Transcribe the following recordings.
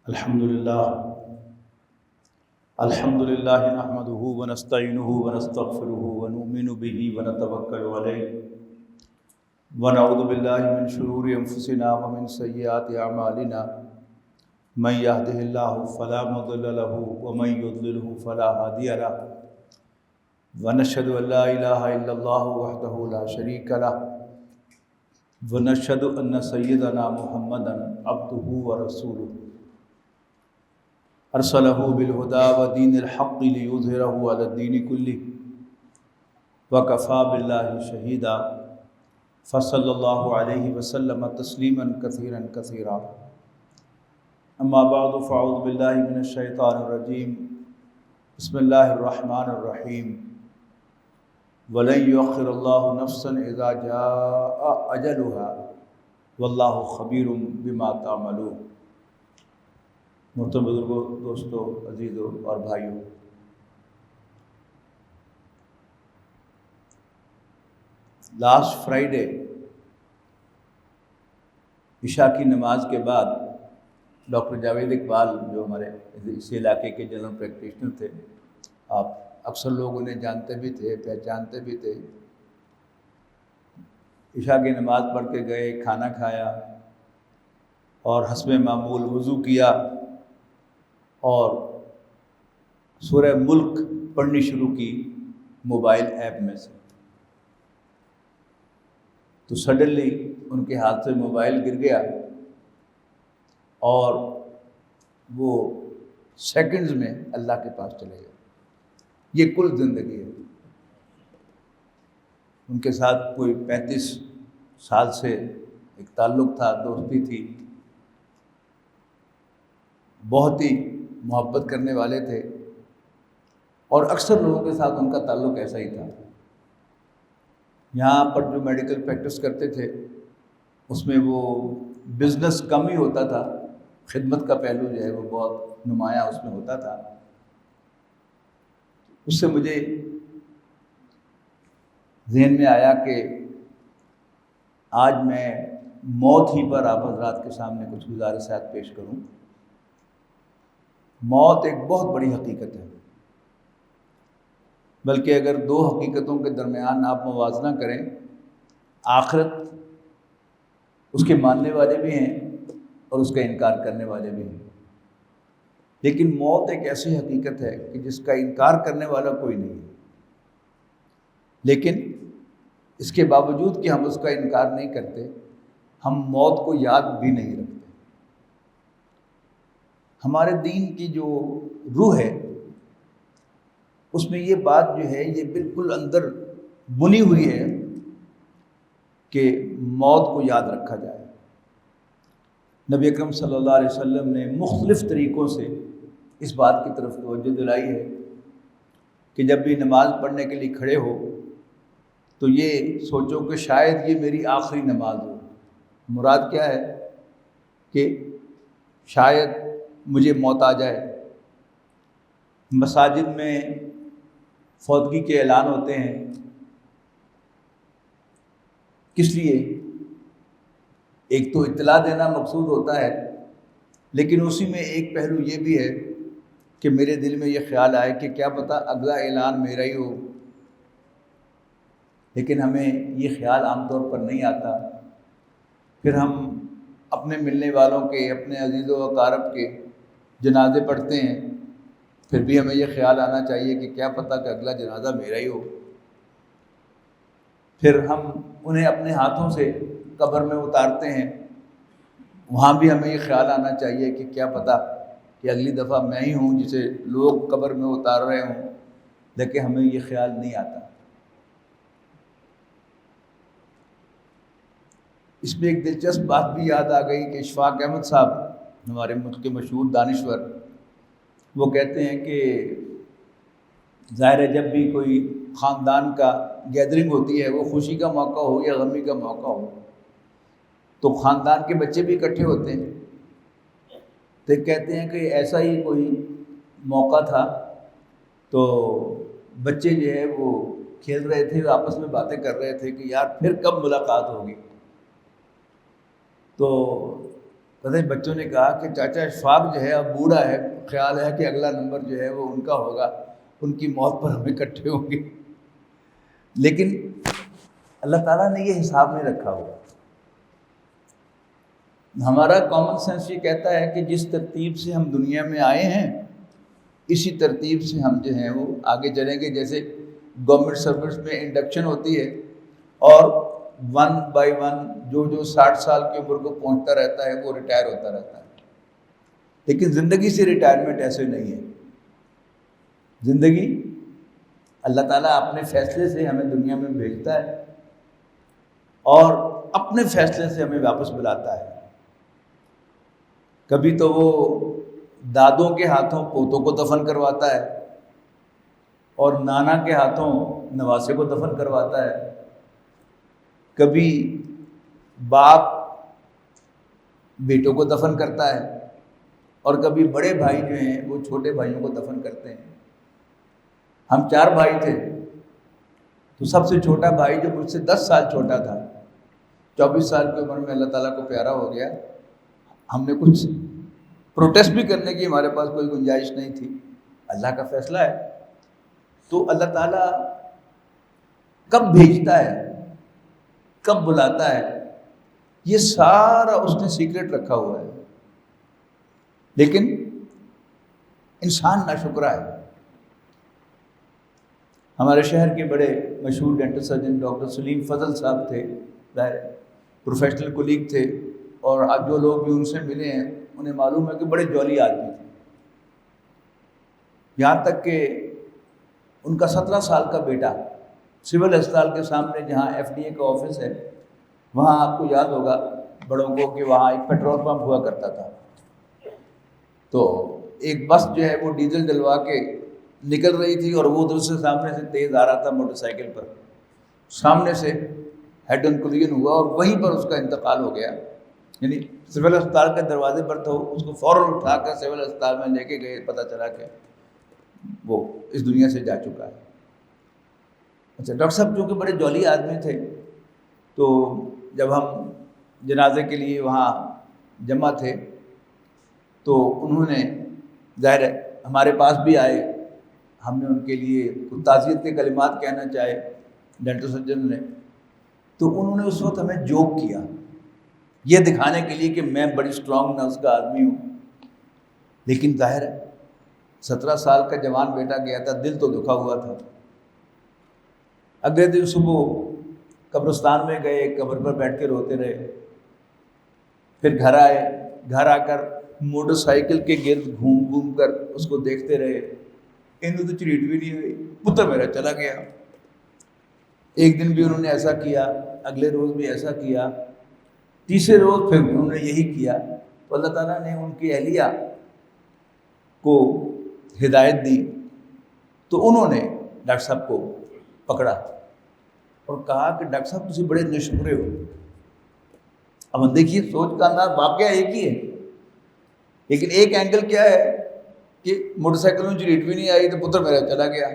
الحمد للہ نحمده ونستعینه ونستغفره ونؤمن به ونتوکل علیہ ونعوذ باللہ من شرور انفسنا ومن سیئات اعمالنا من يهده الله فلا مضل له ومن يضلله فلا هادي له ونشهد ان لا اله الا الله وحده لا شريك له ونشهد ان سيدنا محمدا عبده ورسوله ارسلہ بالہدی ودین الحق لیظہرہ علی الدین کلہ وکفی باللہ شہیدا فصلی اللہ علیہ وسلم تسلیما کثیرا کثیرا اما بعد فاعوذ باللہ من الشیطان الرجیم بسم اللہ الرحمن الرحیم ولن یؤخر اللہ نفسا اذا جاء اجلها واللہ خبیر بما تعملون۔ محترم بزرگوں، دوستوں، عزیزوں اور بھائیوں، لاسٹ فرائیڈے عشاء کی نماز کے بعد ڈاکٹر جاوید اقبال جو ہمارے اس علاقے کے جنرل پریکٹیشنر تھے، آپ اکثر لوگ انہیں جانتے بھی تھے، پہچانتے بھی تھے، عشاء کی نماز پڑھ کے گئے، کھانا کھایا اور حسب معمول وضو کیا اور سورہ ملک پڑھنی شروع کی موبائل ایپ میں سے۔ تو سڈنلی ان کے ہاتھ سے موبائل گر گیا اور وہ سیکنڈز میں اللہ کے پاس چلے گئے۔ یہ کل زندگی ہے۔ ان کے ساتھ کوئی 35 سال سے ایک تعلق تھا، دوستی تھی، بہت ہی محبت کرنے والے تھے، اور اکثر لوگوں کے ساتھ ان کا تعلق ایسا ہی تھا۔ یہاں پر جو میڈیکل پریکٹس کرتے تھے اس میں وہ بزنس کم ہی ہوتا تھا، خدمت کا پہلو جو ہے وہ بہت نمایاں اس میں ہوتا تھا۔ اس سے مجھے ذہن میں آیا کہ آج میں موت ہی پر آپ حضرات کے سامنے کچھ گزارشات پیش کروں۔ موت ایک بہت بڑی حقیقت ہے، بلکہ اگر دو حقیقتوں کے درمیان آپ موازنہ کریں، آخرت اس کے ماننے والے بھی ہیں اور اس کا انکار کرنے والے بھی ہیں، لیکن موت ایک ایسی حقیقت ہے کہ جس کا انکار کرنے والا کوئی نہیں ہے، لیکن اس کے باوجود کہ ہم اس کا انکار نہیں کرتے، ہم موت کو یاد بھی نہیں رکھتے۔ ہمارے دین کی جو روح ہے اس میں یہ بات جو ہے یہ بالکل اندر بنی ہوئی ہے کہ موت کو یاد رکھا جائے۔ نبی اکرم صلی اللہ علیہ وسلم نے مختلف طریقوں سے اس بات کی طرف توجہ دلائی ہے کہ جب بھی نماز پڑھنے کے لیے کھڑے ہو تو یہ سوچو کہ شاید یہ میری آخری نماز ہو۔ مراد کیا ہے کہ شاید مجھے موت آ جائے۔ مساجد میں فوتگی کے اعلان ہوتے ہیں، کس لیے؟ ایک تو اطلاع دینا مقصود ہوتا ہے، لیکن اسی میں ایک پہلو یہ بھی ہے کہ میرے دل میں یہ خیال آئے کہ کیا پتہ اگلا اعلان میرا ہی ہو۔ لیکن ہمیں یہ خیال عام طور پر نہیں آتا۔ پھر ہم اپنے ملنے والوں کے، اپنے عزیز و اقارب کے جنازے پڑھتے ہیں، پھر بھی ہمیں یہ خیال آنا چاہیے کہ کیا پتہ کہ اگلا جنازہ میرا ہی ہو۔ پھر ہم انہیں اپنے ہاتھوں سے قبر میں اتارتے ہیں، وہاں بھی ہمیں یہ خیال آنا چاہیے کہ کیا پتہ کہ اگلی دفعہ میں ہی ہوں جسے لوگ قبر میں اتار رہے ہوں، لیکن ہمیں یہ خیال نہیں آتا۔ اس میں ایک دلچسپ بات بھی یاد آ گئی کہ اشفاق احمد صاحب ہمارے ملک کے مشہور دانشور، وہ کہتے ہیں کہ ظاہر ہے جب بھی کوئی خاندان کا گیدرنگ ہوتی ہے، وہ خوشی کا موقع ہو یا غمی کا موقع ہو، تو خاندان کے بچے بھی اکٹھے ہوتے ہیں۔ تو کہتے ہیں کہ ایسا ہی کوئی موقع تھا تو بچے جو ہے وہ کھیل رہے تھے، آپس میں باتیں کر رہے تھے کہ یار پھر کب ملاقات ہوگی۔ تو پتہ بچوں نے کہا کہ چاچا اشفاق جو ہے اب بوڑھا ہے، خیال ہے کہ اگلا نمبر جو ہے وہ ان کا ہوگا، ان کی موت پر ہم اکٹھے ہوں گے۔ لیکن اللہ تعالیٰ نے یہ حساب نہیں رکھا ہوا۔ ہمارا کامن سینس یہ کہتا ہے کہ جس ترتیب سے ہم دنیا میں آئے ہیں اسی ترتیب سے ہم جو ہیں وہ آگے چلیں گے۔ جیسے گورنمنٹ سروس میں انڈکشن ہوتی ہے اور 1 بائی 1 جو 60 سال کی عمر کو پہنچتا رہتا ہے وہ ریٹائر ہوتا رہتا ہے۔ لیکن زندگی سے ریٹائرمنٹ ایسے نہیں ہے۔ زندگی اللہ تعالیٰ اپنے فیصلے سے ہمیں دنیا میں بھیجتا ہے اور اپنے فیصلے سے ہمیں واپس بلاتا ہے۔ کبھی تو وہ دادوں کے ہاتھوں پوتوں کو دفن کرواتا ہے اور نانا کے ہاتھوں نواسے کو دفن کرواتا ہے۔ کبھی باپ بیٹوں کو دفن کرتا ہے اور کبھی بڑے بھائی جو ہیں وہ چھوٹے بھائیوں کو دفن کرتے ہیں۔ ہم 4 بھائی تھے تو سب سے چھوٹا بھائی جو مجھ سے 10 سال چھوٹا تھا، 24 سال کی عمر میں اللہ تعالیٰ کو پیارا ہو گیا۔ ہم نے کچھ پروٹیسٹ بھی کرنے کی ہمارے پاس کوئی گنجائش نہیں تھی، اللہ کا فیصلہ ہے۔ تو اللہ تعالیٰ کب بھیجتا ہے، کب بلاتا ہے، یہ سارا اس نے سیکرٹ رکھا ہوا ہے۔ لیکن انسان ناشکرا ہے۔ ہمارے شہر کے بڑے مشہور ڈینٹل سرجن ڈاکٹر سلیم فضل صاحب تھے، پروفیشنل کولیگ تھے، اور آج جو لوگ بھی ان سے ملے ہیں انہیں معلوم ہے کہ بڑے جولی آدمی تھے۔ یہاں تک کہ ان کا 17 سال کا بیٹا سول اسپتال کے سامنے جہاں FDA کا آفس ہے، وہاں آپ کو یاد ہوگا بڑوں کو کہ وہاں ایک پیٹرول پمپ ہوا کرتا تھا۔ تو ایک بس جو ہے وہ ڈیزل ڈلوا کے نکل رہی تھی اور وہ ادھر سے سامنے سے تیز آ رہا تھا موٹر سائیکل پر، سامنے سے ہیڈ آن کولیجن ہوا اور وہیں پر اس کا انتقال ہو گیا۔ یعنی سول اسپتال کے دروازے پر تو اس کو فوراً اٹھا کر سول اسپتال میں لے کے گئے، پتہ چلا کہ وہ اس دنیا سے جا چکا ہے۔ اچھا، ڈاکٹر صاحب چونکہ بڑے جولی آدمی تھے تو جب ہم جنازے کے لیے وہاں جمع تھے تو انہوں نے ظاہر ہے ہمارے پاس بھی آئے، ہم نے ان کے لیے کچھ تعزیت کے کلمات کہنا چاہے ڈینٹل سرجن نے، تو انہوں نے اس وقت ہمیں جوک کیا یہ دکھانے کے لیے کہ میں بڑی اسٹرانگ نرس کا آدمی ہوں۔ لیکن ظاہر ہے 17 سال کا جوان بیٹا گیا تھا، دل تو دکھا ہوا تھا۔ اگلے دن صبح قبرستان میں گئے، قبر پر بیٹھ کے روتے رہے، پھر گھر آئے، گھر آ کر موٹر سائیکل کے گرد گھوم گھوم کر اس کو دیکھتے رہے، انہیں تو چریٹ بھی نہیں ہوئی، پتر میرا چلا گیا۔ ایک دن بھی انہوں نے ایسا کیا، اگلے روز بھی ایسا کیا، تیسرے روز پھر انہوں نے یہی کیا۔ تو اللہ تعالیٰ نے ان کی اہلیہ کو ہدایت دی تو انہوں نے ڈاکٹر صاحب کو پکڑا اور کہا کہ ڈاکٹر صاحب تسی بڑے نشکرے ہو۔ اب دیکھیے سوچ کا انداز واقعہ ایک ہی ہے، لیکن ایک اینگل کیا ہے کہ موٹر سائیکل میں چریٹ بھی نہیں آئی تو پتر میرا چلا گیا،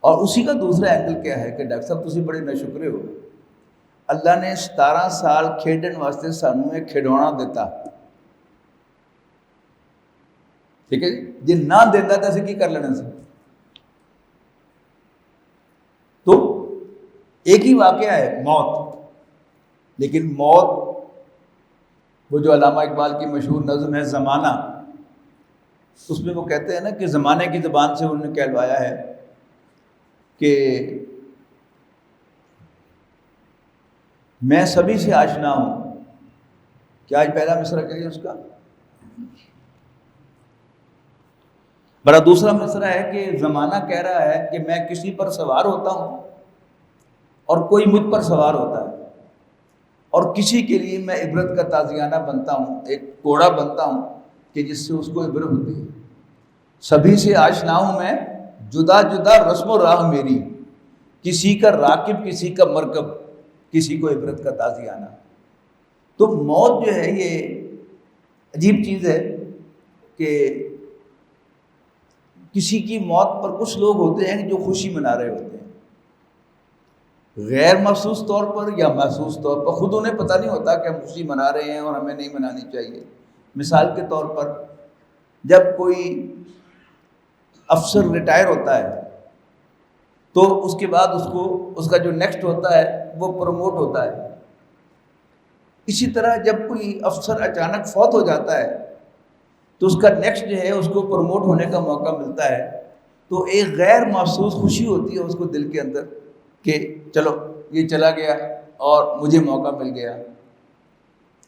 اور اسی کا دوسرا اینگل کیا ہے کہ ڈاکٹر صاحب تسی بڑے نشکرے ہو، اللہ نے 17 سال کھیڈن واسطے سانوں ایک کھڈونا دیتا، ٹھیک ہے جی نہ دیتا تو اسی کی کر لینا سی۔ تو ایک ہی واقعہ ہے موت، لیکن موت وہ جو علامہ اقبال کی مشہور نظم ہے زمانہ، اس میں وہ کہتے ہیں نا کہ زمانے کی زبان سے انہوں نے کہلوایا ہے کہ میں سبھی سے آشنا ہوں۔ کیا آج پہلا مصرع کہیے اس کا؟ بڑا دوسرا مصرع ہے کہ زمانہ کہہ رہا ہے کہ میں کسی پر سوار ہوتا ہوں اور کوئی مجھ پر سوار ہوتا ہے، اور کسی کے لیے میں عبرت کا تازیانہ بنتا ہوں، ایک کوڑا بنتا ہوں کہ جس سے اس کو عبرت ہوتی ہے۔ سبھی سے آشنا ہوں میں، جدا جدا رسم و راہ میری، کسی کا راکب کسی کا مرکب، کسی کو عبرت کا تازیانہ۔ تو موت جو ہے یہ عجیب چیز ہے کہ کسی کی موت پر کچھ لوگ ہوتے ہیں جو خوشی منا رہے ہوتے ہیں، غیر محسوس طور پر یا محسوس طور پر خود انہیں پتہ نہیں ہوتا کہ ہم خوشی منا رہے ہیں اور ہمیں نہیں منانی چاہیے۔ مثال کے طور پر جب کوئی افسر ریٹائر ہوتا ہے تو اس کے بعد اس کا جو نیکسٹ ہوتا ہے وہ پروموٹ ہوتا ہے۔ اسی طرح جب کوئی افسر اچانک فوت ہو جاتا ہے تو اس کا نیکسٹ جو ہے اس کو پروموٹ ہونے کا موقع ملتا ہے، تو ایک غیر محسوس خوشی ہوتی ہے اس کو دل کے اندر کہ چلو یہ چلا گیا اور مجھے موقع مل گیا۔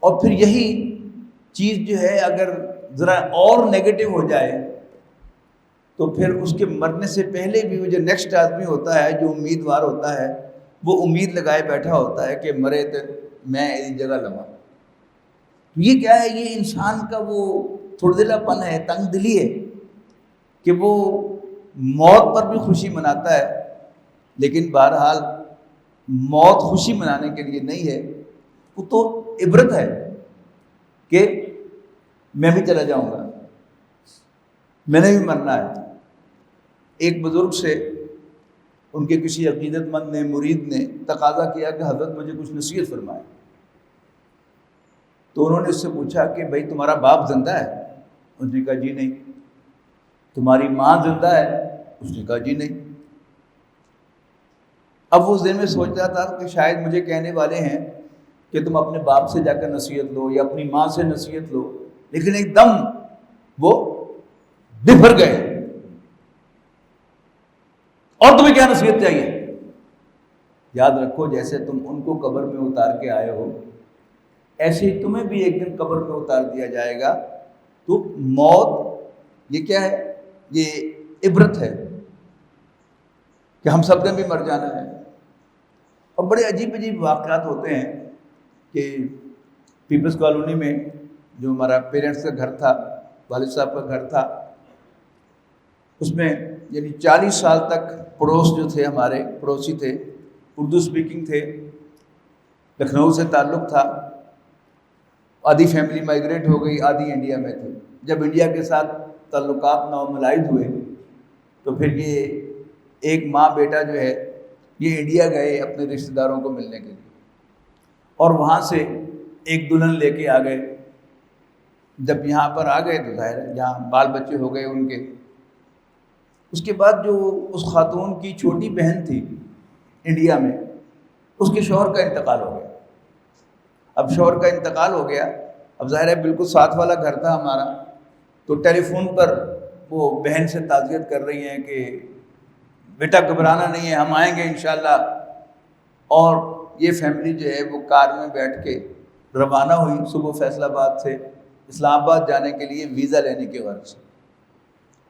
اور پھر یہی چیز جو ہے اگر ذرا اور نیگیٹو ہو جائے تو پھر اس کے مرنے سے پہلے بھی وہ جو نیکسٹ آدمی ہوتا ہے جو امیدوار ہوتا ہے وہ امید لگائے بیٹھا ہوتا ہے کہ مرے تو میں اس جگہ لگا۔ یہ کیا ہے؟ یہ انسان کا وہ تھوڑدلا پن ہے، تنگ دلی ہے کہ وہ موت پر بھی خوشی مناتا ہے، لیکن بہرحال موت خوشی منانے کے لیے نہیں ہے، وہ تو عبرت ہے کہ میں بھی چلا جاؤں گا، میں نے بھی مرنا ہے۔ ایک بزرگ سے ان کے کسی عقیدت مند نے، مرید نے تقاضا کیا کہ حضرت مجھے کچھ نصیحت فرمائے، تو انہوں نے اس سے پوچھا کہ بھائی تمہارا باپ زندہ ہے؟ اس نے کہا جی نہیں۔ تمہاری ماں زندہ ہے؟ اس نے کہا جی نہیں۔ اب وہ ذہن میں سوچ رہا تھا کہ شاید مجھے کہنے والے ہیں کہ تم اپنے باپ سے جا کر نصیحت لو یا اپنی ماں سے نصیحت لو، لیکن ایک دم وہ بفر گئے۔ اور تمہیں کیا نصیحت چاہیے؟ یاد رکھو جیسے تم ان کو قبر میں اتار کے آئے ہو ایسے ہی تمہیں بھی ایک دن قبر میں اتار دیا جائے گا۔ تو موت یہ کیا ہے؟ یہ عبرت ہے کہ ہم سب نے بھی مر جانا ہے۔ اور بڑے عجیب عجیب واقعات ہوتے ہیں کہ پیپلز کالونی میں جو ہمارا پیرنٹس کا گھر تھا، والد صاحب کا گھر تھا، اس میں یعنی 40 سال تک پڑوس جو تھے ہمارے پڑوسی تھے، اردو سپیکنگ تھے، لکھنؤ سے تعلق تھا۔ آدھی فیملی مائیگریٹ ہو گئی، آدھی انڈیا میں تھی۔ جب انڈیا کے ساتھ تعلقات ناملائد ہوئے تو پھر یہ ایک ماں بیٹا جو ہے یہ انڈیا گئے اپنے رشتہ داروں کو ملنے کے لیے، اور وہاں سے ایک دلہن لے کے آ گئے۔ جب یہاں پر آ گئے تو ظاہر ہے یہاں بال بچے ہو گئے ان کے۔ اس کے بعد جو اس خاتون کی چھوٹی بہن تھی انڈیا میں، اس کے شوہر کا انتقال ہو گیا۔ اب شوہر کا انتقال ہو گیا، اب ظاہر ہے بالکل ساتھ والا گھر تھا ہمارا، تو ٹیلی فون پر وہ بہن سے تعزیت کر رہی ہیں کہ بیٹا گھبرانا نہیں ہے، ہم آئیں گے انشاءاللہ۔ اور یہ فیملی جو ہے وہ کار میں بیٹھ کے روانہ ہوئی صبح فیصل آباد سے اسلام آباد جانے کے لیے ویزا لینے کے غرض سے،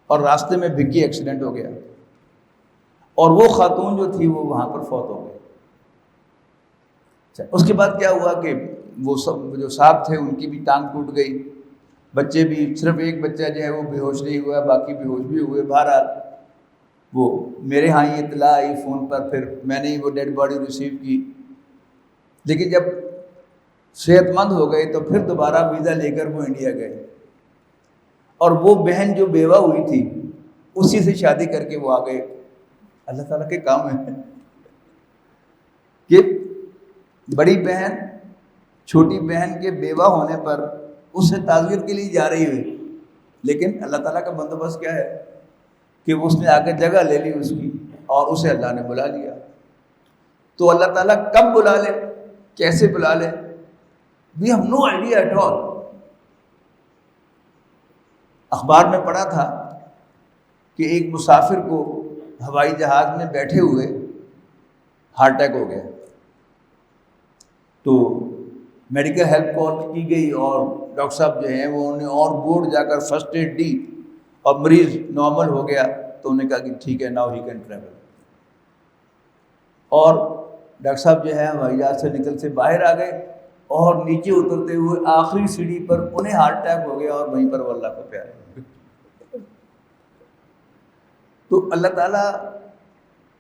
اور راستے میں بھگی ایکسیڈنٹ ہو گیا اور وہ خاتون جو تھی وہ وہاں پر فوت ہو گئی۔ اس کے بعد کیا ہوا کہ وہ سب جو صاحب تھے ان کی بھی ٹانگ ٹوٹ گئی، بچے بھی، صرف ایک بچہ جو ہے وہ بے ہوش نہیں ہوا، باقی بے ہوش بھی ہوئے۔ بہرحال وہ میرے ہاں یہ اطلاع آئی فون پر، پھر میں نے وہ ڈیڈ باڈی ریسیو کی، لیکن جب صحت مند ہو گئے تو پھر دوبارہ ویزا لے کر وہ انڈیا گئے، اور وہ بہن جو بیوہ ہوئی تھی اسی سے شادی کر کے وہ آ گئے۔ اللہ تعالیٰ کے کام ہے کہ بڑی بہن چھوٹی بہن کے بیوہ ہونے پر اس سے تعزیت کے لیے جا رہی ہوئی، لیکن اللہ تعالیٰ کا بندوبست کیا ہے کہ اس نے آ کے جگہ لے لی اس کی، اور اسے اللہ نے بلا لیا۔ تو اللہ تعالیٰ کب بلا لے، کیسے بلا لے، we have no idea at all۔ اخبار میں پڑھا تھا کہ ایک مسافر کو ہوائی جہاز میں بیٹھے ہوئے ہارٹ اٹیک ہو گیا، تو میڈیکل ہیلپ کال کی گئی اور ڈاکٹر صاحب جو ہیں وہ انہوں نے اور بورڈ جا کر فرسٹ ایڈ دی، اور مریض نارمل ہو گیا، تو انہوں نے کہا کہ ٹھیک ہے ناؤ ہی کین ٹریول۔ اور ڈاکٹر صاحب جو ہے ہوائی جہاز سے نکل سے باہر آ گئے، اور نیچے اترتے ہوئے آخری سیڑھی پر انہیں ہارٹ اٹیک ہو گیا، اور وہیں پر وہ اللہ کو پیارے۔ تو اللہ تعالیٰ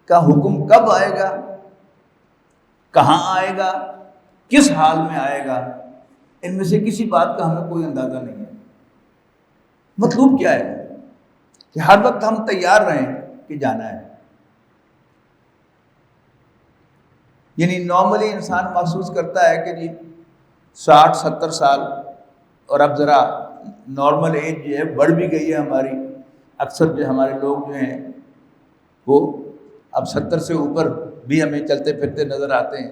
کا حکم کب آئے گا، کہاں آئے گا، کس حال میں آئے گا، ان میں سے کسی بات کا ہمیں کوئی اندازہ نہیں ہے۔ مطلوب کیا ہے کہ ہر وقت ہم تیار رہیں کہ جانا ہے۔ یعنی نارملی انسان محسوس کرتا ہے کہ جی 60-70 سال، اور اب ذرا نارمل ایج جو ہے بڑھ بھی گئی ہے ہماری. اکثر جو ہمارے لوگ جو ہیں وہ اب 70 سے اوپر بھی ہمیں چلتے پھرتے نظر آتے ہیں.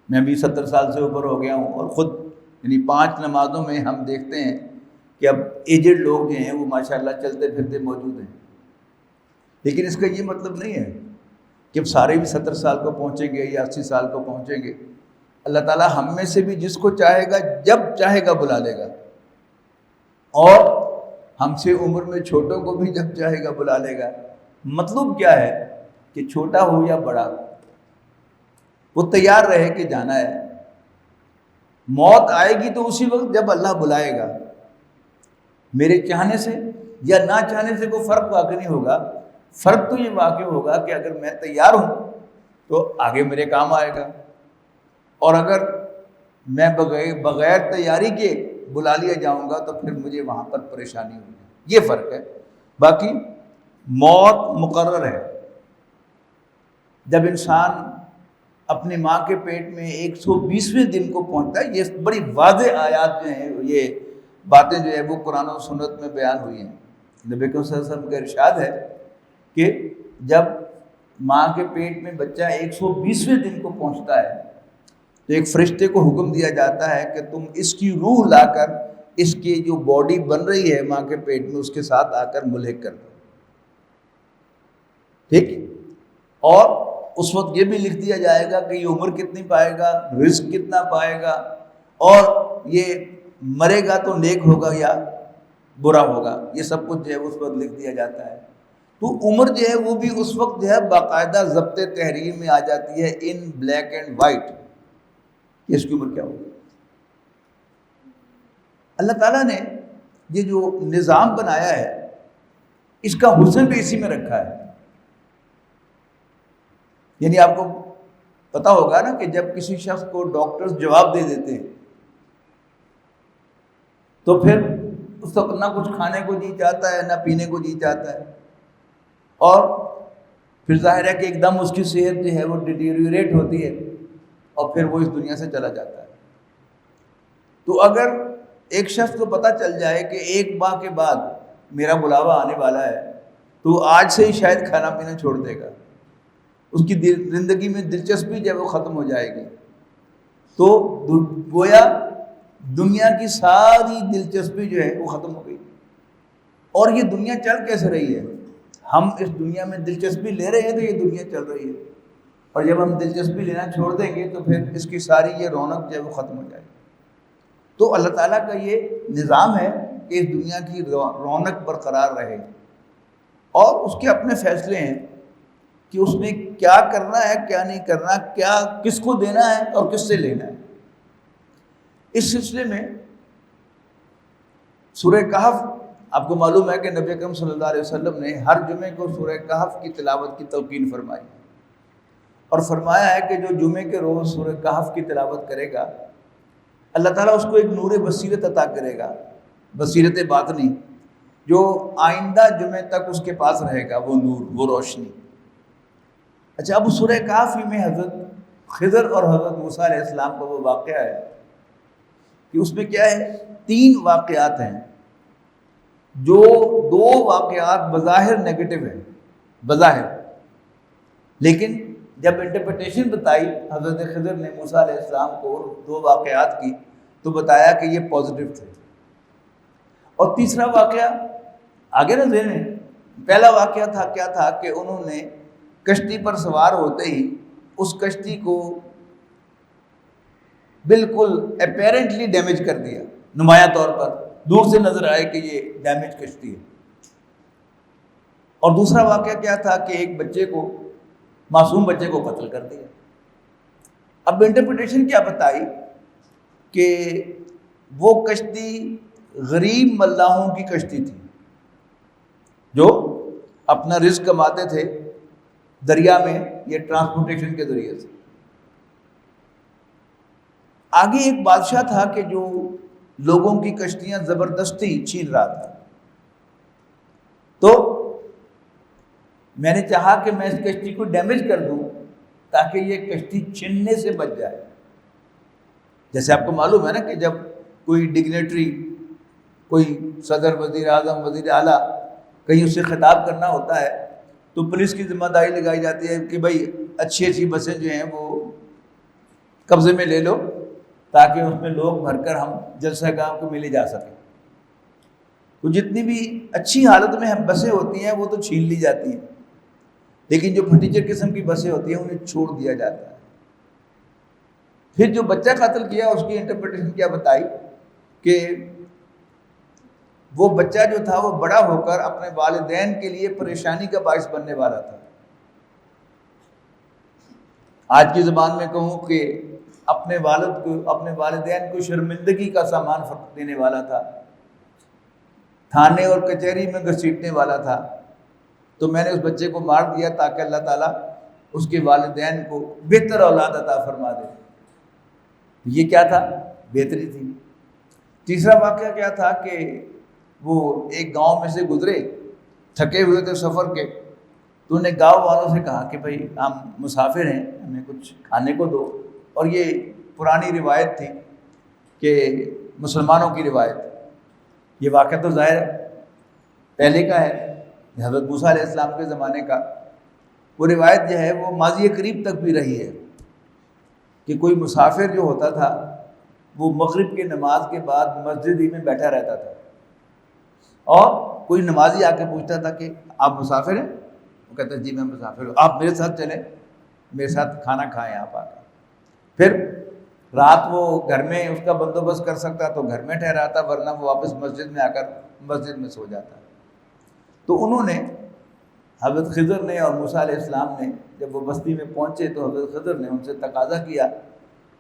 میں بھی 70 سال سے اوپر ہو گیا ہوں، اور خود یعنی 5 نمازوں میں ہم دیکھتے ہیں کہ اب ایجڈ لوگ جو ہیں وہ ماشاءاللہ چلتے پھرتے موجود ہیں. لیکن اس کا یہ مطلب نہیں ہے کہ اب سارے بھی 70 سال کو پہنچیں گے یا 80 سال کو پہنچیں گے. اللہ تعالیٰ ہم میں سے بھی جس کو چاہے گا جب چاہے گا بلا لے گا، اور ہم سے عمر میں چھوٹوں کو بھی جب چاہے گا بلا لے گا. مطلب کیا ہے کہ چھوٹا ہو یا بڑا وہ تیار رہے کہ جانا ہے. موت آئے گی تو اسی وقت جب اللہ بلائے گا. میرے چاہنے سے یا نہ چاہنے سے کوئی فرق واقع نہیں ہوگا. فرق تو یہ واقع ہوگا کہ اگر میں تیار ہوں تو آگے میرے کام آئے گا، اور اگر میں بغیر تیاری کے بلا لیا جاؤں گا تو پھر مجھے وہاں پر پریشانی ہوگی. یہ فرق ہے. باقی موت مقرر ہے. جب انسان اپنی ماں کے پیٹ میں 120ویں دن کو پہنچتا ہے، یہ بڑی واضح آیات جو ہیں، یہ باتیں جو ہے وہ قرآن و سنت میں بیان ہوئی ہیں. نبی کریم صلی اللہ علیہ وسلم کا ارشاد ہے کہ جب ماں کے پیٹ میں بچہ 120ویں دن کو پہنچتا ہے تو ایک فرشتے کو حکم دیا جاتا ہے کہ تم اس کی روح لا کر اس کی جو باڈی بن رہی ہے ماں کے پیٹ میں اس کے ساتھ آ کر ملحق کر دو. ٹھیک. اور اس وقت یہ بھی لکھ دیا جائے گا کہ یہ عمر کتنی پائے گا، رزق کتنا پائے گا، اور یہ مرے گا تو نیک ہوگا یا برا ہوگا. یہ سب کچھ جو ہے اس وقت لکھ دیا جاتا ہے. تو عمر جو ہے وہ بھی اس وقت جو ہے باقاعدہ ضبط تحریر میں آ جاتی ہے ان بلیک اینڈ وائٹ کہ اس کی عمر کیا ہوگی. اللہ تعالیٰ نے یہ جو نظام بنایا ہے اس کا حسن بھی اسی میں رکھا ہے. یعنی آپ کو پتا ہوگا نا کہ جب کسی شخص کو ڈاکٹرز جواب دے دیتے ہیں تو پھر اس وقت نہ کچھ کھانے کو جی چاہتا ہے نہ پینے کو جی چاہتا ہے، اور پھر ظاہر ہے کہ ایک دم اس کی صحت جو ہے وہ ڈیٹیریوریٹ ہوتی ہے اور پھر وہ اس دنیا سے چلا جاتا ہے. تو اگر ایک شخص کو پتہ چل جائے کہ 1 ماہ کے بعد میرا بلاوا آنے والا ہے تو آج سے ہی شاید کھانا پینا چھوڑ دے گا. اس کی زندگی میں دلچسپی جو ہے وہ ختم ہو جائے گی. تو گویا دنیا کی ساری دلچسپی جو ہے وہ ختم ہو گئی. اور یہ دنیا چل کیسے رہی ہے؟ ہم اس دنیا میں دلچسپی لے رہے ہیں تو یہ دنیا چل رہی ہے، اور جب ہم دلچسپی لینا چھوڑ دیں گے تو پھر اس کی ساری یہ رونق جو ہے وہ ختم ہو جائے گی. تو اللہ تعالیٰ کا یہ نظام ہے کہ اس دنیا کی رونق برقرار رہے، اور اس کے اپنے فیصلے ہیں کہ اس نے کیا کرنا ہے کیا نہیں کرنا، کیا کس کو دینا ہے اور کس سے لینا ہے. اس سلسلے میں سورہ کہف، آپ کو معلوم ہے کہ نبی اکرم صلی اللہ علیہ وسلم نے ہر جمعے کو سورہ کہف کی تلاوت کی تلقین فرمائی، اور فرمایا ہے کہ جو جمعے کے روز سورہ کہف کی تلاوت کرے گا اللہ تعالیٰ اس کو ایک نور بصیرت عطا کرے گا، بصیرت باطنی، جو آئندہ جمعے تک اس کے پاس رہے گا، وہ نور، وہ روشنی. اچھا، اب سورہ کہف میں حضرت خضر اور حضرت موسیٰ علیہ السلام کا وہ واقعہ ہے کہ اس میں کیا ہے، 3 واقعات ہیں، جو 2 واقعات بظاہر نیگیٹو ہیں بظاہر، لیکن جب انٹرپریٹیشن بتائی حضرت خضر نے موسیٰ علیہ السلام کو 2 واقعات کی تو بتایا کہ یہ پازیٹیو تھے. اور تیسرا واقعہ آگے نہ ذہن میں، پہلا واقعہ تھا کیا تھا کہ انہوں نے کشتی پر سوار ہوتے ہی اس کشتی کو بالکل اپیرنٹلی ڈیمیج کر دیا، نمایاں طور پر دور سے نظر آئے کہ یہ ڈیمیج کشتی ہے. اور دوسرا واقعہ کیا تھا کہ ایک بچے کو، معصوم بچے کو قتل کر دیا. اب انٹرپریٹیشن کیا بتائی کہ وہ کشتی غریب ملاحوں کی کشتی تھی جو اپنا رزق کماتے تھے دریا میں یہ ٹرانسپورٹیشن کے ذریعے سے. آگے ایک بادشاہ تھا کہ جو لوگوں کی کشتیاں زبردستی چھین رہا تھا. تو میں نے چاہا کہ میں اس کشتی کو ڈیمیج کر دوں تاکہ یہ کشتی چھننے سے بچ جائے۔ جیسے آپ کو معلوم ہے نا کہ جب کوئی ڈگنیٹری، کوئی صدر، وزیر اعظم، وزیر اعلیٰ کہیں اس سے خطاب کرنا ہوتا ہے تو پولیس کی ذمہ داری لگائی جاتی ہے کہ بھائی اچھی اچھی بسیں جو ہیں وہ قبضے میں لے لو تاکہ اس میں لوگ بھر کر ہم جلسہ گاہ کو ملے جا سکیں۔ تو جتنی بھی اچھی حالت میں ہم بسیں ہوتی ہیں وہ تو چھین لی جاتی ہیں، لیکن جو پھٹیچر قسم کی بسیں ہوتی ہیں انہیں چھوڑ دیا جاتا ہے۔ پھر جو بچہ قتل کیا اس کی انٹرپریٹیشن کیا بتائی کہ وہ بچہ جو تھا وہ بڑا ہو کر اپنے والدین کے لیے پریشانی کا باعث بننے والا تھا۔ آج کی زبان میں کہوں کہ اپنے والد کو، اپنے والدین کو شرمندگی کا سامان دینے والا تھا، تھانے اور کچہری میں گھسیٹنے والا تھا۔ تو میں نے اس بچے کو مار دیا تاکہ اللہ تعالیٰ اس کے والدین کو بہتر اولاد عطا فرما دے۔ یہ کیا تھا؟ بہتری تھی۔ تیسرا واقعہ کیا تھا کہ وہ ایک گاؤں میں سے گزرے، تھکے ہوئے تھے سفر کے، تو انہیں گاؤں والوں سے کہا کہ بھائی ہم مسافر ہیں، ہمیں کچھ کھانے کو دو۔ اور یہ پرانی روایت تھی کہ مسلمانوں کی روایت، یہ واقعہ تو ظاہر پہلے کا ہے، حضرت موسیٰ علیہ السلام کے زمانے کا۔ وہ روایت جو ہے وہ ماضی قریب تک بھی رہی ہے کہ کوئی مسافر جو ہوتا تھا وہ مغرب کی نماز کے بعد مسجد ہی میں بیٹھا رہتا تھا، اور کوئی نمازی آ کے پوچھتا تھا کہ آپ مسافر ہیں؟ وہ کہتا جی میں مسافر ہوں، آپ میرے ساتھ چلیں، میرے ساتھ کھانا کھائیں آپ آ کے۔ پھر رات وہ گھر میں اس کا بندوبست کر سکتا تو گھر میں ٹھہراتا، ورنہ وہ واپس مسجد میں آ کر مسجد میں سو جاتا۔ تو انہوں نے، حضرت خضر نے اور موسیٰ علیہ السلام نے جب وہ بستی میں پہنچے تو حضرت خضر نے ان سے تقاضا کیا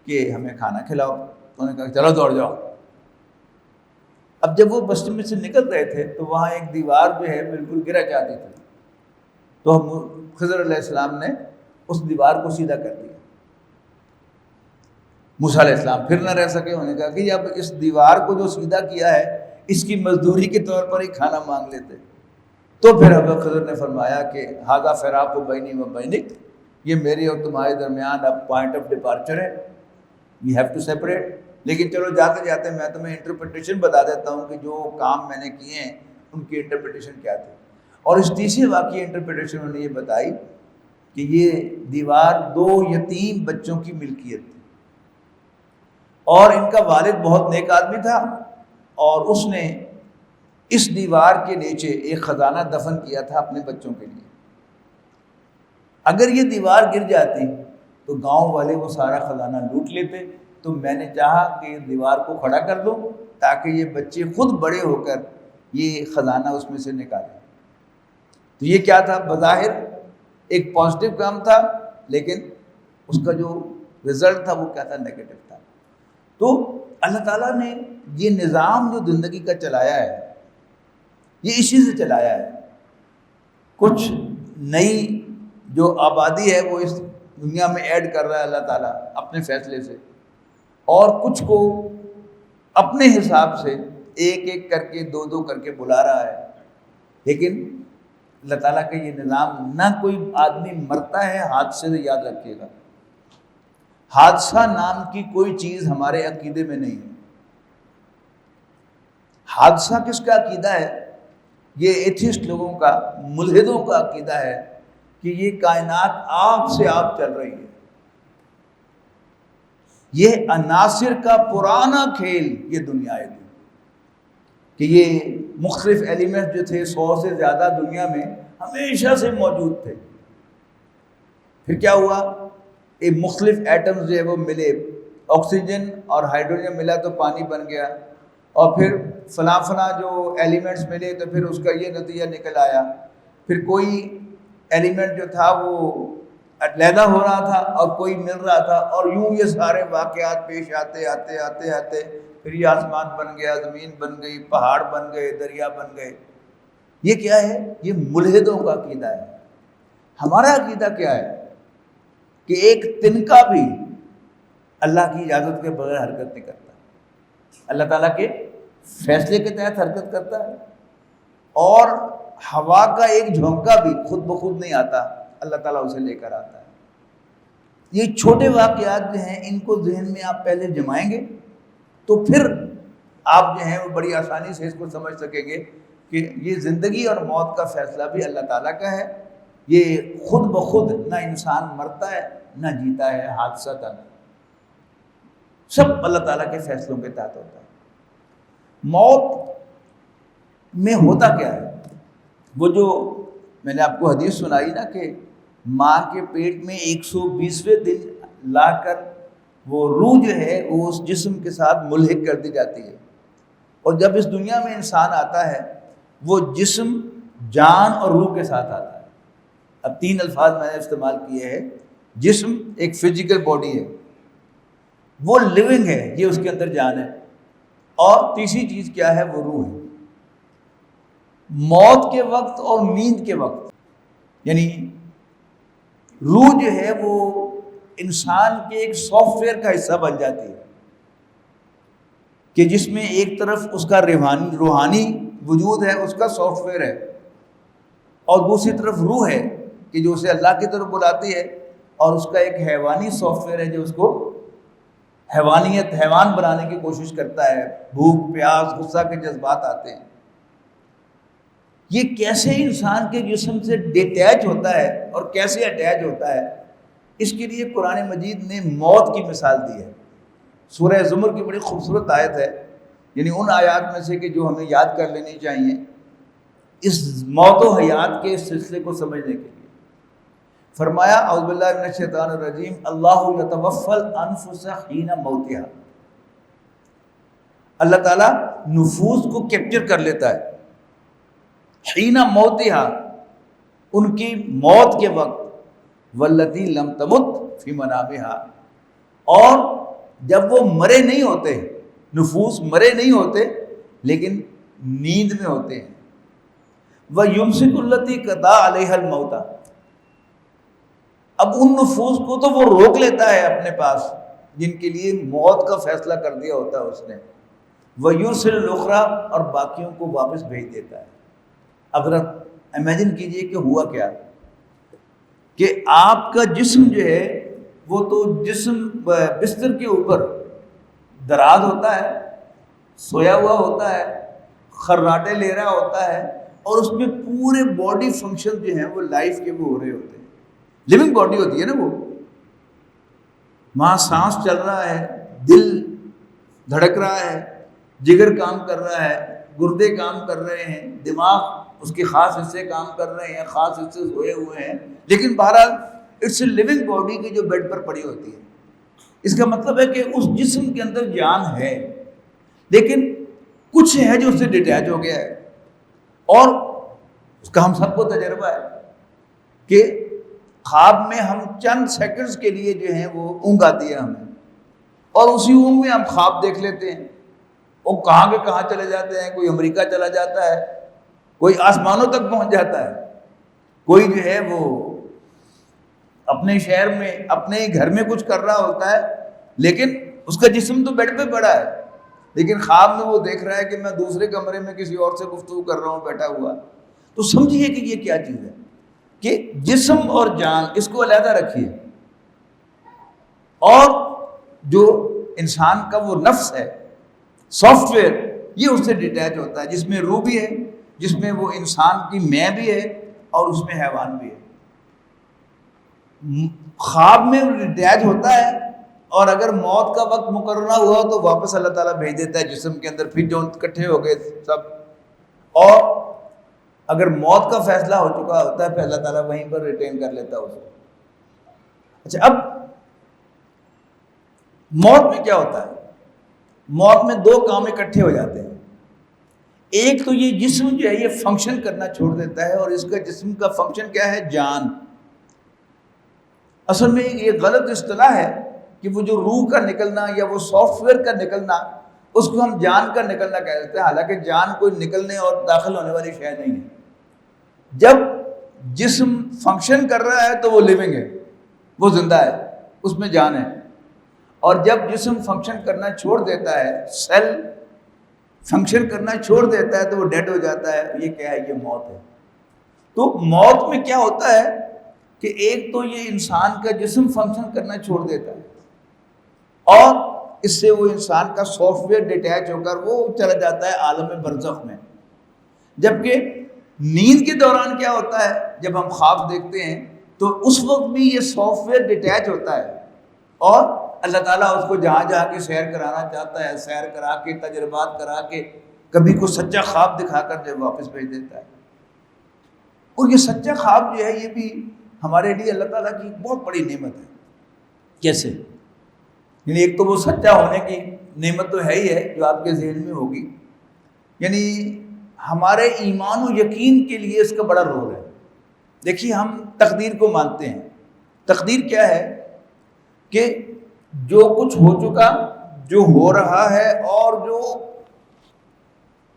کہ ہمیں کھانا کھلاؤ۔ تو انہوں نے کہا چلو دوڑ جاؤ۔ اب جب وہ بستی میں سے نکل رہے تھے تو وہاں ایک دیوار جو ہے بالکل گرا جاتی تھی، تو خضر علیہ السلام نے اس دیوار کو سیدھا کر دیا۔ موسیٰ علیہ السلام پھر نہ رہ سکے، انہوں نے کہا کہ اب اس دیوار کو جو سیدھا کیا ہے اس کی مزدوری کے طور پر ہی کھانا مانگ لیتے۔ تو پھر حضرت خضر نے فرمایا کہ ھذا فراق بینی و بینک، یہ میرے اور تمہارے درمیان اب پوائنٹ آف ڈپارچر ہے، وی ہیو ٹو سیپریٹ۔ لیکن چلو جاتے جاتے میں تمہیں انٹرپریٹیشن بتا دیتا ہوں کہ جو کام میں نے کیے ہیں ان کی انٹرپریٹیشن کیا تھی۔ اور اس تیسرے واقعی انٹرپریٹیشن انہوں نے یہ بتائی کہ یہ دیوار 2 یتیم بچوں کی ملکیت تھی، اور ان کا والد بہت نیک آدمی تھا، اور اس نے اس دیوار کے نیچے ایک خزانہ دفن کیا تھا اپنے بچوں کے لیے۔ اگر یہ دیوار گر جاتی تو گاؤں والے وہ سارا خزانہ لوٹ لیتے، تو میں نے چاہا کہ دیوار کو کھڑا کر دو تاکہ یہ بچے خود بڑے ہو کر یہ خزانہ اس میں سے نکالیں۔ تو یہ کیا تھا؟ بظاہر ایک پازیٹیو کام تھا، لیکن اس کا جو رزلٹ تھا وہ کیا تھا؟ نیگیٹو تھا۔ تو اللہ تعالیٰ نے یہ نظام جو زندگی کا چلایا ہے یہ اسی سے چلایا ہے۔ کچھ نئی جو آبادی ہے وہ اس دنیا میں ایڈ کر رہا ہے اللہ تعالیٰ اپنے فیصلے سے، اور کچھ کو اپنے حساب سے ایک ایک کر کے 2 کر کے بلا رہا ہے۔ لیکن اللہ تعالیٰ کا یہ نظام، نہ کوئی آدمی مرتا ہے حادثے سے، یاد رکھیے گا، حادثہ نام کی کوئی چیز ہمارے عقیدے میں نہیں ہے۔ حادثہ کس کا عقیدہ ہے؟ یہ ایتھیسٹ لوگوں کا، ملحدوں کا عقیدہ ہے کہ یہ کائنات آپ سے آپ چل رہی ہے۔ یہ عناصر کا پرانا کھیل یہ دنیا ہے، کہ یہ مختلف ایلیمنٹ جو تھے 100 سے زیادہ دنیا میں ہمیشہ سے موجود تھے۔ پھر کیا ہوا؟ ایک مختلف ایٹمز جو ہے وہ ملے، آکسیجن اور ہائیڈروجن ملا تو پانی بن گیا، اور پھر فلاں جو ایلیمنٹس ملے تو پھر اس کا یہ نتیجہ نکل آیا۔ پھر کوئی ایلیمنٹ جو تھا وہ علیحدہ ہو رہا تھا اور کوئی مل رہا تھا، اور یوں یہ سارے واقعات پیش آتے آتے آتے آتے پھر یہ آسمان بن گیا، زمین بن گئی، پہاڑ بن گئے، دریا بن گئے۔ یہ کیا ہے؟ یہ ملحدوں کا عقیدہ ہے۔ ہمارا عقیدہ کیا ہے؟ کہ ایک تنکا بھی اللہ کی اجازت کے بغیر حرکت نہیں کرتا، اللہ تعالیٰ کے فیصلے کے تحت حرکت کرتا ہے، اور ہوا کا ایک جھونکا بھی خود بخود نہیں آتا، اللہ تعالیٰ اسے لے کر آتا ہے۔ یہ چھوٹے واقعات جو ہیں ان کو ذہن میں آپ پہلے جمائیں گے تو پھر آپ جو ہیں وہ بڑی آسانی سے اس کو سمجھ سکیں گے کہ یہ زندگی اور موت کا فیصلہ بھی اللہ تعالیٰ کا ہے. یہ خود بخود نہ انسان مرتا ہے نہ جیتا ہے حادثتاً، سب اللہ تعالیٰ کے فیصلوں کے تحت ہوتا ہے. موت میں ہوتا کیا ہے؟ وہ جو میں نے آپ کو حدیث سنائی نا کہ ماں کے پیٹ میں 120ویں دن لا کر وہ روح جو ہے وہ اس جسم کے ساتھ ملحق کر دی جاتی ہے، اور جب اس دنیا میں انسان آتا ہے وہ جسم جان اور روح کے ساتھ آتا ہے. اب 3 الفاظ میں نے استعمال کیے ہیں. جسم ایک فزیکل باڈی ہے، وہ لیونگ ہے، یہ اس کے اندر جان ہے. اور تیسری چیز کیا ہے؟ وہ روح ہے. موت کے وقت اور نیند کے وقت یعنی روح جو ہے وہ انسان کے ایک سافٹ ویئر کا حصہ بن جاتی ہے کہ جس میں ایک طرف اس کا روحانی وجود ہے، اس کا سافٹ ویئر ہے، اور دوسری طرف روح ہے کہ جو اسے اللہ کی طرف بلاتی ہے، اور اس کا ایک حیوانی سافٹ ویئر ہے جو اس کو حیوان بنانے کی کوشش کرتا ہے. بھوک، پیاس، غصہ کے جذبات آتے ہیں. یہ کیسے انسان کے جسم سے ڈیٹیچ ہوتا ہے اور کیسے اٹیچ ہوتا ہے، اس کے لیے قرآن مجید نے موت کی مثال دی ہے. سورہ زمر کی بڑی خوبصورت آیت ہے، یعنی ان آیات میں سے کہ جو ہمیں یاد کر لینی چاہیے اس موت و حیات کے اس سلسلے کو سمجھنے کے لیے. فرمایا اعوذ باللہ من الشیطان الرجیم اللہ یتوفی الانفس حین موتها. اللہ تعالیٰ نفوس کو کیپچر کر لیتا ہے حین موتها، ان کی موت کے وقت، واللتی لم تمت فی منامها، اور جب وہ مرے نہیں ہوتے، نفوس مرے نہیں ہوتے لیکن نیند میں ہوتے ہیں. وَيُمْسِكُ الَّتِي قَضَىٰ عَلَيْهَا الْمَوْتَ، اب ان نفوس کو تو وہ روک لیتا ہے اپنے پاس جن کے لیے موت کا فیصلہ کر دیا ہوتا ہے اس نے. وَيُرْسِلُ الْأُخْرَىٰ، اور باقیوں کو واپس بھیج دیتا ہے. اب ذرا امیجن کیجئے کہ ہوا کیا کہ آپ کا جسم جو ہے وہ تو جسم بستر کے اوپر دراز ہوتا ہے، سویا ہوا ہوتا ہے، خراٹے لے رہا ہوتا ہے، اور اس میں پورے باڈی فنکشن جو ہیں وہ لائف کے وہ ہو رہے ہوتے ہیں. لیونگ باڈی ہوتی ہے نا وہ، وہاں سانس چل رہا ہے، دل دھڑک رہا ہے، جگر کام کر رہا ہے، گردے کام کر رہے ہیں، دماغ اس کے خاص حصے کام کر رہے ہیں، خاص حصے سوئے ہوئے ہیں، لیکن بہرحال اٹس اے لیونگ باڈی کی جو بیڈ پر پڑی ہوتی ہے. اس کا مطلب ہے کہ اس جسم کے اندر جان ہے لیکن کچھ ہے جو اس سے ڈیٹیچ ہو گیا ہے. اور اس کا ہم سب کو تجربہ ہے کہ خواب میں ہم چند سیکنڈز کے لیے جو ہیں وہ اونگ آتی ہے ہمیں، اور اسی اونگ میں ہم خواب دیکھ لیتے ہیں. وہ کہاں کے کہاں چلے جاتے ہیں، کوئی امریکہ چلا جاتا ہے، کوئی آسمانوں تک پہنچ جاتا ہے، کوئی جو ہے وہ اپنے شہر میں اپنے ہی گھر میں کچھ کر رہا ہوتا ہے لیکن اس کا جسم تو بیڈ پہ پڑا ہے، لیکن خواب میں وہ دیکھ رہا ہے کہ میں دوسرے کمرے میں کسی اور سے گفتگو کر رہا ہوں بیٹھا ہوا. تو سمجھیے کہ یہ کیا چیز ہے کہ جسم اور جان اس کو علیحدہ رکھیے، اور جو انسان کا وہ نفس ہے، سافٹ ویئر، یہ اس سے ڈیٹیچ ہوتا ہے، جس میں روح بھی ہے، جس میں وہ انسان کی میں بھی ہے، اور اس میں حیوان بھی ہے. خواب میں ڈیٹیچ ہوتا ہے، اور اگر موت کا وقت مقررہ ہوا تو واپس اللہ تعالیٰ بھیج دیتا ہے جسم کے اندر، پھر جو اکٹھے ہو گئے سب. اور اگر موت کا فیصلہ ہو چکا ہوتا ہے پھر اللہ تعالیٰ وہیں پر ریٹین کر لیتا ہے اسے. اچھا، اب موت میں کیا ہوتا ہے؟ موت میں 2 کام اکٹھے ہو جاتے ہیں. ایک تو یہ جسم جو ہے یہ فنکشن کرنا چھوڑ دیتا ہے، اور اس کا جسم کا فنکشن کیا ہے؟ جان. اصل میں یہ غلط اصطلاح ہے کہ وہ جو روح کا نکلنا یا وہ سافٹ ویئر کا نکلنا، اس کو ہم جان کا نکلنا کہہ دیتے ہیں، حالانکہ جان کوئی نکلنے اور داخل ہونے والی شے نہیں ہے. جب جسم فنکشن کر رہا ہے تو وہ لیونگ ہے، وہ زندہ ہے، اس میں جان ہے. اور جب جسم فنکشن کرنا چھوڑ دیتا ہے، سیل فنکشن کرنا چھوڑ دیتا ہے تو وہ ڈیڈ ہو جاتا ہے. یہ کیا ہے؟ یہ موت ہے. تو موت میں کیا ہوتا ہے کہ ایک تو یہ انسان کا جسم فنکشن کرنا چھوڑ دیتا ہے اور اس سے وہ انسان کا سافٹ ویئر ڈیٹیچ ہو کر وہ چلا جاتا ہے عالم برزخ میں. جبکہ نیند کے دوران کیا ہوتا ہے، جب ہم خواب دیکھتے ہیں تو اس وقت بھی یہ سافٹ ویئر ڈیٹیچ ہوتا ہے اور اللہ تعالیٰ اس کو جہاں جہاں کی سیر کرانا چاہتا ہے سیر کرا کے، تجربات کرا کے، کبھی کوئی سچا خواب دکھا کر جب واپس بھیج دیتا ہے. اور یہ سچا خواب جو ہے یہ بھی ہمارے لیے اللہ تعالیٰ کی بہت بڑی نعمت ہے. کیسے؟ یعنی ایک تو وہ سچا ہونے کی نعمت تو ہے ہی ہے جو آپ کے ذہن میں ہوگی، یعنی ہمارے ایمان و یقین کے لیے اس کا بڑا رول ہے. دیکھیے ہم تقدیر کو مانتے ہیں. تقدیر کیا ہے کہ جو کچھ ہو چکا، جو ہو رہا ہے اور جو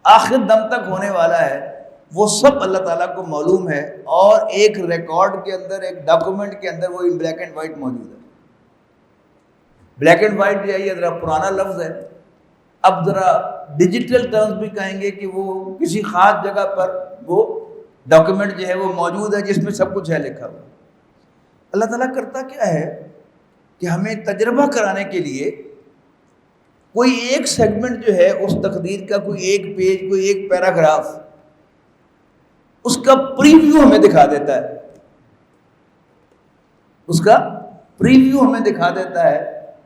آخر دم تک ہونے والا ہے وہ سب اللہ تعالیٰ کو معلوم ہے اور ایک ریکارڈ کے اندر، ایک ڈاکومنٹ کے اندر وہ بلیک اینڈ وائٹ موجود ہے. بلیک اینڈ وائٹ جو ہے یہ ذرا پرانا لفظ ہے، اب ذرا ڈیجیٹل ٹرمز بھی کہیں گے کہ وہ کسی خاص جگہ پر وہ ڈاکومنٹ جو ہے وہ موجود ہے جس میں سب کچھ ہے لکھا ہوا. اللہ تعالیٰ کرتا کیا ہے کہ ہمیں تجربہ کرانے کے لیے کوئی ایک سیگمنٹ جو ہے اس تقدیر کا، کوئی ایک پیج، کوئی ایک پیراگراف، اس کا پریویو ہمیں دکھا دیتا ہے. اس کا پریویو ہمیں دکھا دیتا ہے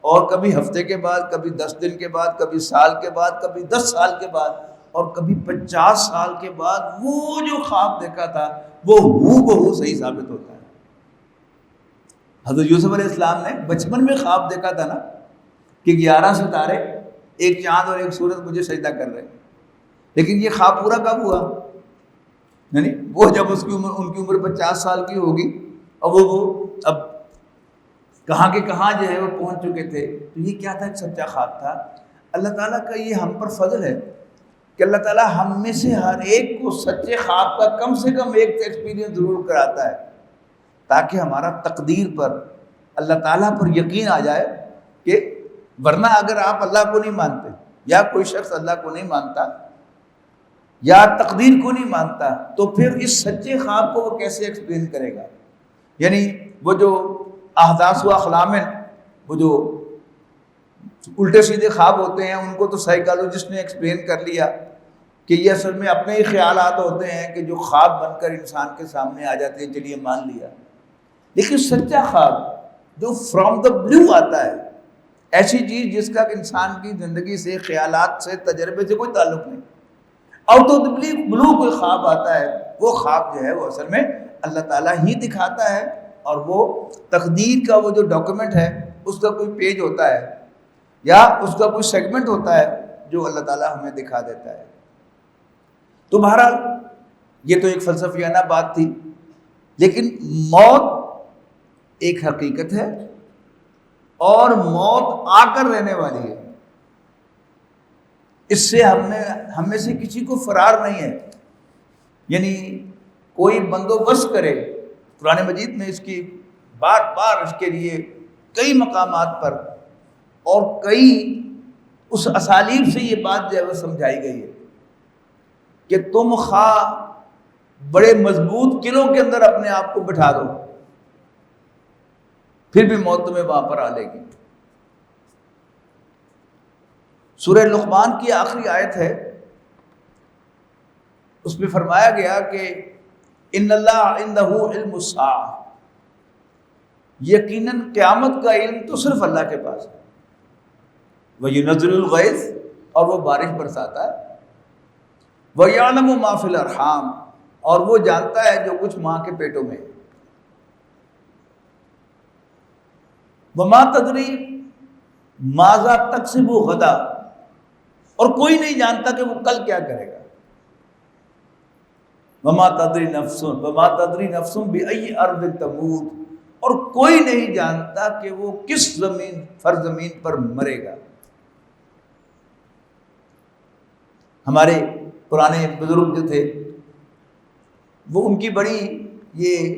اور کبھی ہفتے کے بعد، کبھی 10 دن کے بعد، کبھی سال کے بعد، کبھی 10 سال کے بعد اور کبھی 50 سال کے بعد وہ جو خواب دیکھا تھا وہ ہو بہو صحیح ثابت ہوتا ہے. حضرت یوسف علیہ السلام نے بچپن میں خواب دیکھا تھا نا کہ 11 ستارے، ایک چاند اور ایک سورج مجھے سجدہ کر رہے ہیں، لیکن یہ خواب پورا کب ہوا؟ یعنی وہ جب اس کی عمر، ان کی عمر 50 سال کی ہوگی اور وہ اب کہاں کے کہاں جو ہے وہ پہنچ چکے تھے. تو یہ کیا تھا؟ ایک سچا خواب تھا. اللہ تعالیٰ کا یہ ہم پر فضل ہے کہ اللہ تعالیٰ ہم میں سے ہر ایک کو سچے خواب کا کم سے کم ایک ایکسپیرینس ضرور کراتا ہے تاکہ ہمارا تقدیر پر، اللہ تعالیٰ پر یقین آ جائے. کہ ورنہ اگر آپ اللہ کو نہیں مانتے یا کوئی شخص اللہ کو نہیں مانتا یا تقدیر کو نہیں مانتا تو پھر اس سچے خواب کو وہ کیسے ایکسپلین کرے گا؟ یعنی وہ جو احداث و احلام، وہ جو الٹے سیدھے خواب ہوتے ہیں ان کو تو سائیکالوجسٹ نے ایکسپلین کر لیا کہ یہ اصل میں اپنے ہی خیالات ہوتے ہیں کہ جو خواب بن کر انسان کے سامنے آ جاتے ہیں، چلیے مان لیا. لیکن سچا خواب جو فرام دا بلیو آتا ہے، ایسی چیز جس کا انسان کی زندگی سے، خیالات سے، تجربے سے کوئی تعلق نہیں، آؤٹ آف دا بلیو کوئی خواب آتا ہے، وہ خواب جو ہے وہ اصل میں اللہ تعالیٰ ہی دکھاتا ہے اور وہ تقدیر کا وہ جو ڈاکومنٹ ہے اس کا کوئی پیج ہوتا ہے یا اس کا کوئی سیگمنٹ ہوتا ہے جو اللہ تعالیٰ ہمیں دکھا دیتا ہے. تو بہرحال یہ تو ایک فلسفیانہ بات تھی، لیکن موت ایک حقیقت ہے اور موت آ کر رہنے والی ہے. اس سے ہم میں سے کسی کو فرار نہیں ہے. یعنی کوئی بندوبست کرے، قرآن مجید میں اس کی بار بار اس کے لیے کئی مقامات پر اور کئی اس اسالیب سے یہ بات جو ہے وہ سمجھائی گئی ہے کہ تم خواہ بڑے مضبوط قلعوں کے اندر اپنے آپ کو بٹھا دو، پھر بھی موت تمہیں وہاں پر آ لے گی. سورہ لقمان کی آخری آیت ہے، اس میں فرمایا گیا کہ ان اللہ عندہ علم الساعہ، یقیناً قیامت کا علم تو صرف اللہ کے پاس ہے. وَيُنَزِّلُ الْغَيْثَ، اور وہ بارش برساتا ہے. وَيَعْلَمُ مَا فِي الْأَرْحَامِ، اور وہ جانتا ہے جو کچھ ماں کے پیٹوں میں ہے. وَمَا تَدْرِي مَاذَا تَكْسِبُ غَدًا، اور کوئی نہیں جانتا کہ وہ کل کیا کرے گا. وَمَا تَدْرِي نَفْسٌ بِأَيِّ أَرْضٍ تَمُوتُ، اور کوئی نہیں جانتا کہ وہ کس زمین پر مرے گا. ہمارے پرانے بزرگ جو تھے وہ ان کی بڑی یہ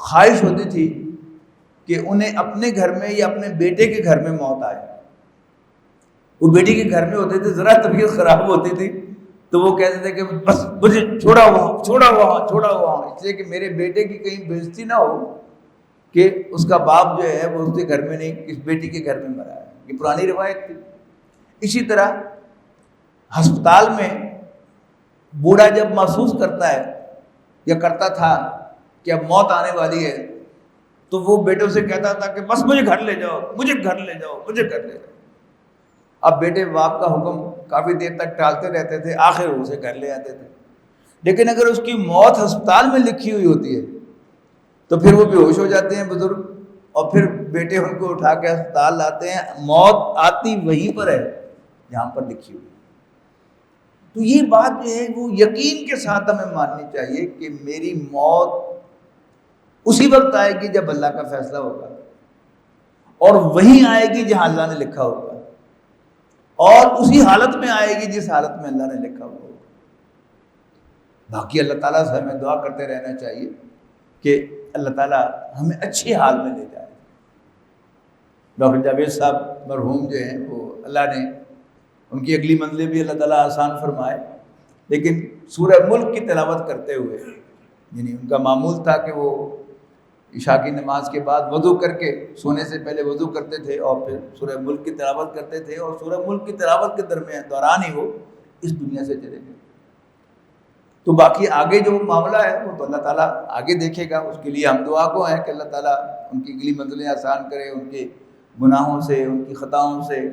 خواہش ہوتی تھی کہ انہیں اپنے گھر میں یا اپنے بیٹے کے گھر میں موت آئے. وہ بیٹی کے گھر میں ہوتے تھے، ذرا طبیعت خراب ہوتی تھی تو وہ کہتے تھے کہ بس مجھے چھوڑا وہاں، اس لیے کہ میرے بیٹے کی کہیں بےزتی نہ ہو کہ اس کا باپ جو ہے وہ اس کے گھر میں نہیں، اس بیٹی کے گھر میں مرا ہے. یہ پرانی روایت تھی. اسی طرح ہسپتال میں بوڑھا جب محسوس کرتا ہے یا کرتا تھا کہ اب موت آنے والی ہے، تو وہ بیٹوں سے کہتا تھا کہ بس مجھے گھر لے جاؤ. اب بیٹے باپ کا حکم کافی دیر تک ٹالتے رہتے تھے، آخر اسے گھر لے آتے تھے. لیکن اگر اس کی موت ہسپتال میں لکھی ہوئی ہوتی ہے تو پھر وہ بے ہوش ہو جاتے ہیں بزرگ، اور پھر بیٹے ان کو اٹھا کے ہسپتال لاتے ہیں. موت آتی وہیں پر ہے جہاں پر لکھی ہوئی. تو یہ بات جو ہے وہ یقین کے ساتھ ہمیں ماننی چاہیے کہ میری موت اسی وقت آئے گی جب اللہ کا فیصلہ ہوگا، اور وہیں آئے گی جہاں اللہ نے لکھا ہوگا، اور اسی حالت میں آئے گی جس حالت میں اللہ نے لکھا ہوگا. باقی اللہ تعالیٰ سے ہمیں دعا کرتے رہنا چاہیے کہ اللہ تعالیٰ ہمیں اچھی حال میں لے جائے. ڈاکٹر جاوید صاحب مرحوم جو ہیں وہ اللہ نے ان کی اگلی منزلیں بھی اللہ تعالیٰ آسان فرمائے، لیکن سورہ ملک کی تلاوت کرتے ہوئے، یعنی ان کا معمول تھا کہ وہ عشاء کی نماز کے بعد وضو کر کے سونے سے پہلے وضو کرتے تھے اور پھر سورہ ملک کی تلاوت کرتے تھے، اور سورہ ملک کی تلاوت کے دوران ہی وہ اس دنیا سے چلے گئے. تو باقی آگے جو معاملہ ہے وہ تو اللہ تعالیٰ آگے دیکھے گا. اس کے لیے ہم دعا کو ہیں کہ اللہ تعالیٰ ان کی اگلی منزلیں آسان کرے، ان کے گناہوں سے، ان کی خطاؤں سے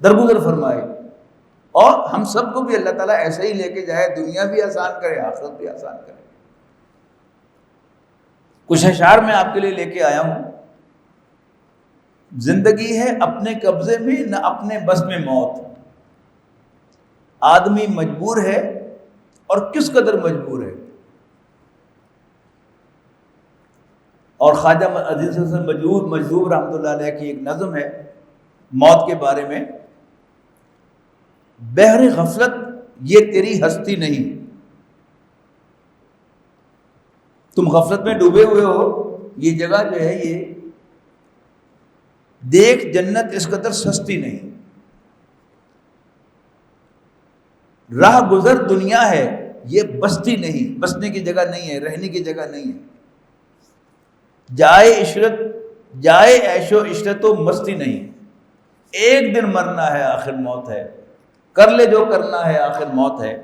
درگزر فرمائے، اور ہم سب کو بھی اللہ تعالیٰ ایسے ہی لے کے جائے، دنیا بھی آسان کرے، آخرت بھی آسان کرے. کچھ اشعار میں آپ کے لیے لے کے آیا ہوں. زندگی ہے اپنے قبضے میں نہ اپنے بس میں موت، آدمی مجبور ہے اور کس قدر مجبور ہے. اور خواجہ عزیز حسن مجذوب رحمۃ اللہ علیہ کی ایک نظم ہے موت کے بارے میں: بحر غفلت یہ تیری ہستی نہیں، تم غفلت میں ڈوبے ہوئے ہو، یہ جگہ جو ہے یہ دیکھ جنت اس قدر سستی نہیں. راہ گزر دنیا ہے یہ بستی نہیں، بسنے کی جگہ نہیں ہے، رہنے کی جگہ نہیں ہے. جائے عیش و عشرت و مستی نہیں، ایک دن مرنا ہے آخر موت ہے، کر لے جو کرنا ہے آخر موت ہے.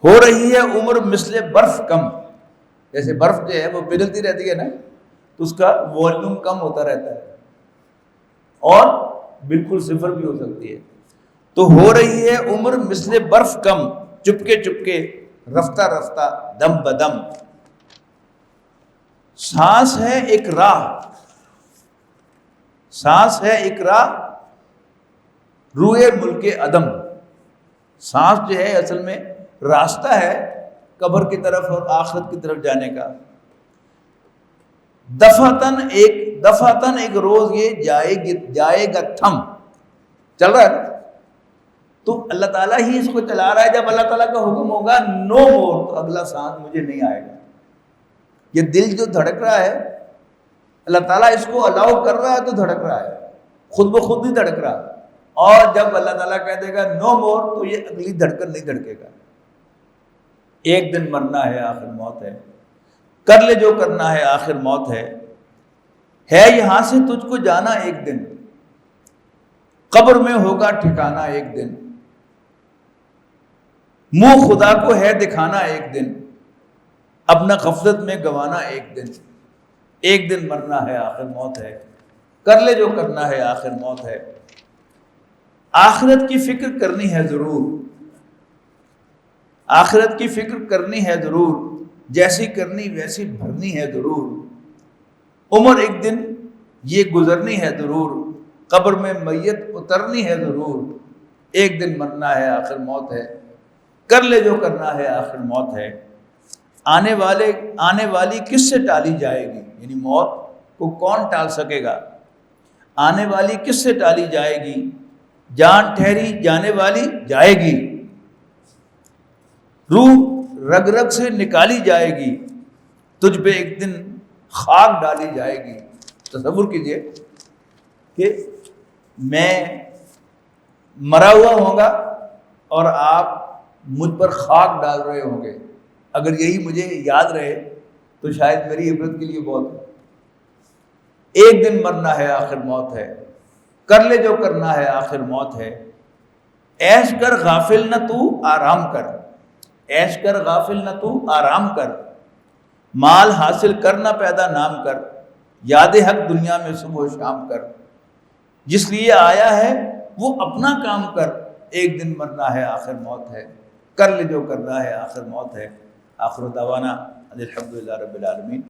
ہو رہی ہے عمر مثل برف کم، جیسے برف جو ہے وہ پگھلتی رہتی ہے نا تو اس کا والیوم کم ہوتا رہتا ہے اور بالکل صفر بھی ہو سکتی ہے. تو ہو رہی ہے عمر مثل برف کم، چپکے چپکے رفتہ رفتہ دم بدم. سانس ہے ایک راہ روئے ملک عدم. سانس جو ہے اصل میں راستہ ہے قبر کی طرف اور آخرت کی طرف جانے کا. دفعتن ایک روز یہ جائے گا تھم. چل رہا ہے نا تو اللہ تعالیٰ ہی اس کو چلا رہا ہے. جب اللہ تعالیٰ کا حکم ہوگا نو مور تو اگلا سانس مجھے نہیں آئے گا. یہ دل جو دھڑک رہا ہے اللہ تعالیٰ اس کو الاؤ کر رہا ہے تو دھڑک رہا ہے، خود بخود نہیں دھڑک رہا. اور جب اللہ تعالیٰ کہہ دے گا نو مور تو یہ اگلی دھڑکن نہیں دھڑکے گا. ایک دن مرنا ہے آخر موت ہے، کر لے جو کرنا ہے آخر موت ہے. یہاں سے تجھ کو جانا ایک دن، قبر میں ہوگا ٹھکانا ایک دن. منہ خدا کو ہے دکھانا ایک دن، اپنا غفلت میں گوانا ایک دن. ایک دن مرنا ہے آخر موت ہے، کر لے جو کرنا ہے آخر موت ہے. آخرت کی فکر کرنی ہے ضرور، آخرت کی فکر کرنی ہے ضرور، جیسی کرنی ویسی بھرنی ہے ضرور. عمر ایک دن یہ گزرنی ہے ضرور، قبر میں میت اترنی ہے ضرور. ایک دن مرنا ہے آخر موت ہے، کر لے جو کرنا ہے آخر موت ہے. آنے والی کس سے ٹالی جائے گی، یعنی موت کو کون ٹال سکے گا. آنے والی کس سے ٹالی جائے گی، جان ٹھہری جانے والی جائے گی. روح رگ رگ سے نکالی جائے گی، تجھ پہ ایک دن خاک ڈالی جائے گی. تصور کیجئے کہ میں مرا ہوا ہوں گا اور آپ مجھ پر خاک ڈال رہے ہوں گے. اگر یہی مجھے یاد رہے تو شاید میری عبرت کے لیے بہت ہے. ایک دن مرنا ہے آخر موت ہے، کر لے جو کرنا ہے آخر موت ہے. ایش کر غافل نہ تو آرام کر، ایش کر غافل نہ تو آرام کر. مال حاصل کر نہ پیدا نام کر، یاد حق دنیا میں صبح و شام کر. جس لیے آیا ہے وہ اپنا کام کر، ایک دن مرنا ہے آخر موت ہے. کر لے جو کرنا ہے آخر موت ہے. آخر دعوانا الحمدللہ رب العالمین.